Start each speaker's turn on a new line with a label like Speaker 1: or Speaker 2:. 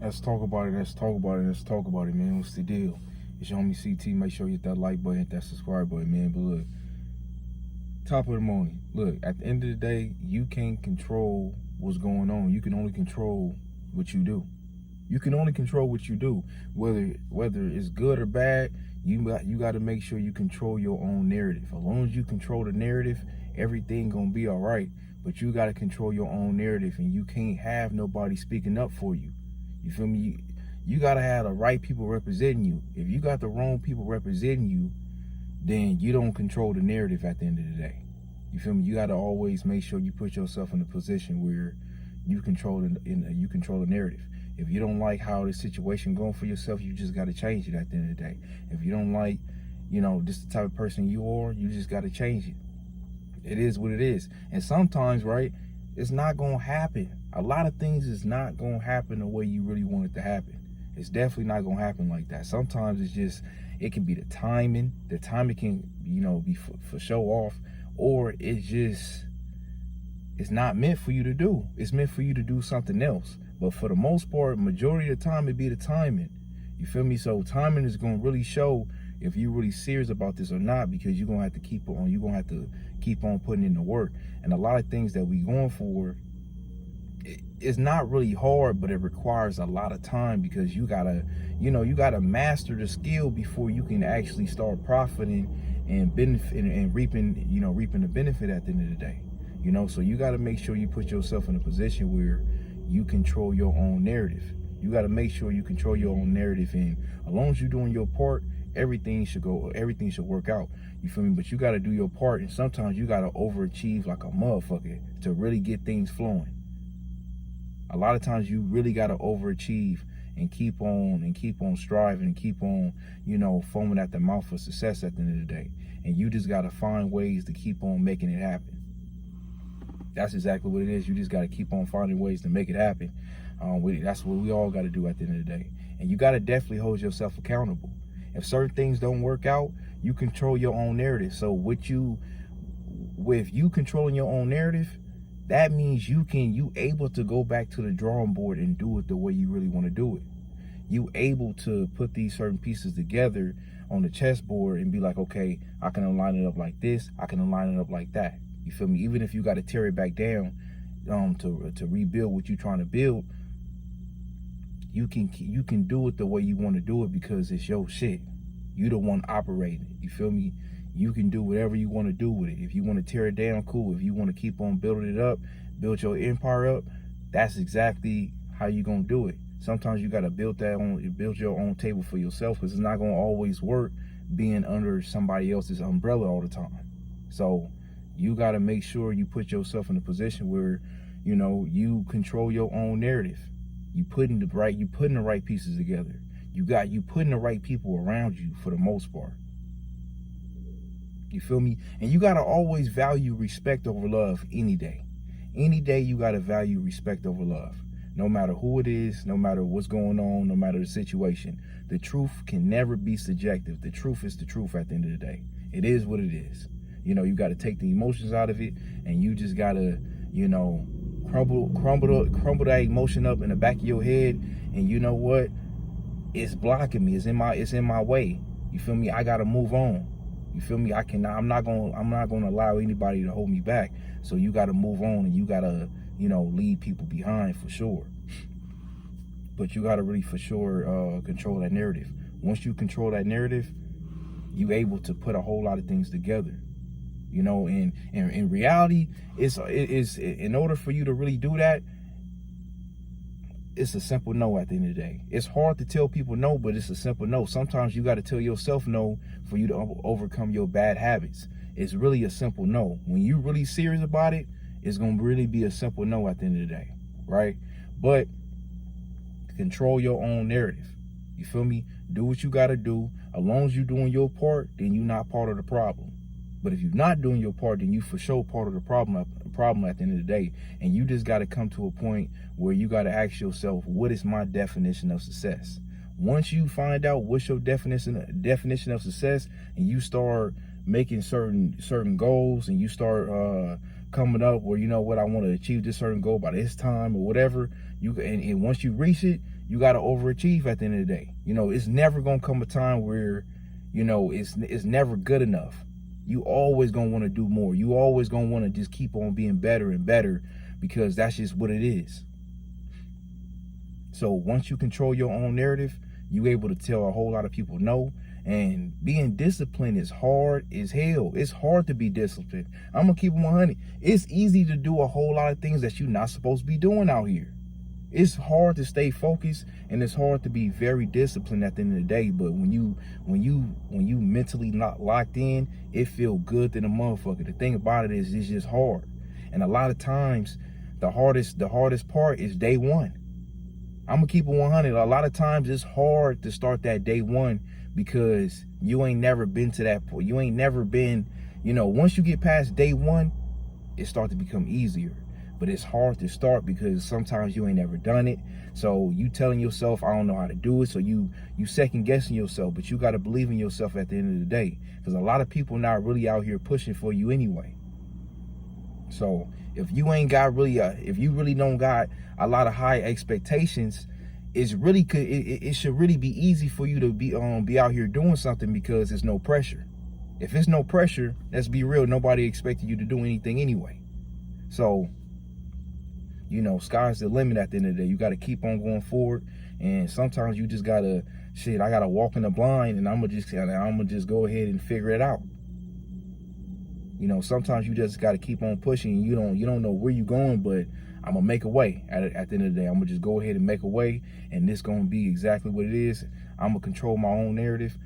Speaker 1: Let's talk about it. Let's talk about it. Let's talk about it, man. What's the deal? It's your homie CT. Make sure you hit that like button, hit that subscribe button, man. But look, top of the morning. Look, at the end of the day, you can't control what's going on. You can only control what you do. You can only control what you do. Whether it's good or bad, you got to make sure you control your own narrative. As long as you control the narrative, everything gonna be all right. But you got to control your own narrative, and you can't have nobody speaking up for you. You feel me? You got to have the right people representing you. If you got the wrong people representing you, then you don't control the narrative at the end of the day. You feel me? You got to always make sure you put yourself in a position where you control the narrative. If you don't like how the situation going for yourself, you just got to change it at the end of the day. If you don't like, this the type of person you are, you just got to change it. It is what it is. And sometimes, right, it's not going to happen. A lot of things is not going to happen the way you really want it to happen. It's definitely not going to happen like that. Sometimes it can be the timing. The timing can, be for show off, or it's not meant for you to do. It's meant for you to do something else. But for the most part, majority of the time, it be the timing. You feel me? So timing is going to really show if you're really serious about this or not, because you're going to have to keep on putting in the work. And a lot of things that we going for, it's not really hard, but it requires a lot of time, because you gotta master the skill before you can actually start profiting and benefiting and reaping the benefit at the end of the day. So you got to make sure you put yourself in a position where you control your own narrative. You got to make sure you control your own narrative, and as long as you're doing your part, everything should work out. You feel me? But you got to do your part, and sometimes you got to overachieve like a motherfucker to really get things flowing. A lot of times you really got to overachieve and keep on striving and keep on, foaming at the mouth for success at the end of the day. And you just got to find ways to keep on making it happen. That's exactly what it is. You just got to keep on finding ways to make it happen. That's what we all got to do at the end of the day. And you got to definitely hold yourself accountable. If certain things don't work out, you control your own narrative. So with you controlling your own narrative, that means you able to go back to the drawing board and do it the way you really want to do it. You able to put these certain pieces together on the chessboard and be like, okay, I can align it up like this, I can align it up like that. You feel me? Even if you got to tear it back down to rebuild what you're trying to build, you can do it the way you want to do it, because it's your shit. You the one operating. You feel me? You can do whatever you want to do with it. If you want to tear it down, cool. If you want to keep on building it up, build your empire up, that's exactly how you gonna do it. Sometimes you gotta build your own table for yourself, because it's not gonna always work being under somebody else's umbrella all the time. So you gotta make sure you put yourself in a position where, you control your own narrative. You putting the right pieces together. You putting the right people around you for the most part. You feel me? And you got to always value respect over love any day. Any day you got to value respect over love. No matter who it is, no matter what's going on, no matter the situation. The truth can never be subjective. The truth is the truth at the end of the day. It is what it is. You got to take the emotions out of it, and you just got to, crumble that emotion up in the back of your head, and you know what? It's blocking me. It's in my way. You feel me? I got to move on. You feel me? I'm not gonna allow anybody to hold me back. So you gotta move on, and you gotta, leave people behind for sure. But you gotta really for sure control that narrative. Once you control that narrative, you able to put a whole lot of things together. And in reality, it's in order for you to really do that, it's a simple no at the end of the day. It's hard to tell people no, but it's a simple no. Sometimes you got to tell yourself no for you to overcome your bad habits. It's really a simple no. When you're really serious about it, it's going to really be a simple no at the end of the day, right? But control your own narrative. You feel me? Do what you got to do. As long as you're doing your part, then you're not part of the problem. But if you're not doing your part, then you for sure part of the problem at the end of the day. And you just got to come to a point where you got to ask yourself, what is my definition of success? Once you find out what's your definition of success, and you start making certain goals, and you start coming up where, you know what, I want to achieve this certain goal by this time or whatever. And once you reach it, you got to overachieve at the end of the day. You know, it's never going to come a time where, you know, it's never good enough. You always going to want to do more. You always going to want to just keep on being better and better, because that's just what it is. So once you control your own narrative, you're able to tell a whole lot of people no. And being disciplined is hard as hell. It's hard to be disciplined. I'm going to keep it 100. It's easy to do a whole lot of things that you're not supposed to be doing out here. It's hard to stay focused, and it's hard to be very disciplined at the end of the day. But when you mentally not locked in, it feel good to the motherfucker. The thing about it is, it's just hard. And a lot of times, the hardest part is day one. I'm gonna keep it 100. A lot of times it's hard to start that day one, because you ain't never been to that point. You ain't never been, you know, once you get past day one, it starts to become easier. But it's hard to start because sometimes you ain't never done it. So you telling yourself, I don't know how to do it. So you second guessing yourself, but you got to believe in yourself at the end of the day, because a lot of people not really out here pushing for you anyway. So if you ain't got really, if you really don't got a lot of high expectations, it should really be easy for you to be out here doing something, because there's no pressure. If it's no pressure, let's be real, nobody expected you to do anything anyway. So, you know, sky's the limit at the end of the day. You got to keep on going forward. And sometimes you just got to, I got to walk in the blind, and I'm going to just go ahead and figure it out. You know, sometimes you just got to keep on pushing, and you don't know where you're going, but I'm going to make a way at the end of the day. I'm going to just go ahead and make a way, and this going to be exactly what it is. I'm going to control my own narrative.